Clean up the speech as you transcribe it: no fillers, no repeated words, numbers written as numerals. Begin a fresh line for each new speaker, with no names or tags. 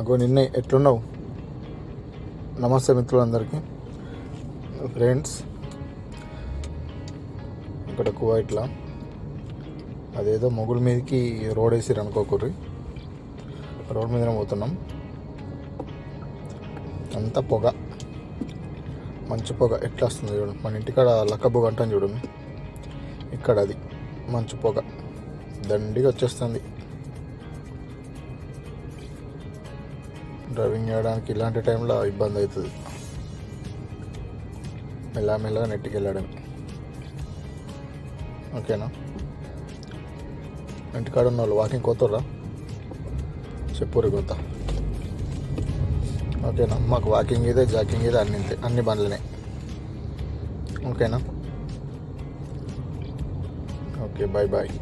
అగో నిన్నే ఎట్లున్నావు? నమస్తే మిత్రులందరికీ. ఫ్రెండ్స్, ఇక్కడ కువైట్లో అదేదో మొగుల మీదకి రోడ్ వేసిరు అనుకోకూర్రి. రోడ్ మీదనే పోతున్నాం. అంతా పొగ, మంచు పొగ ఎట్లా వస్తుంది చూడండి. మన ఇంటికాడ లక్కబొగ అంటాను చూడండి, ఇక్కడ అది మంచు పొగ దండిగా వచ్చేస్తుంది. డ్రైవింగ్ చేయడానికి ఇలాంటి టైంలో ఇబ్బంది అవుతుంది. మెల్లగా నెట్టికి వెళ్ళడం. ఓకేనా? ఇంటికాడ ఉన్న వాళ్ళు వాకింగ్ పోతారా? చెప్పుర్రి కొంత. ఓకేనా? మాకు వాకింగ్ ఇదే, జాకింగ్ ఇదే, అన్ని బండ్లనే. ఓకేనా? Okay, bye bye.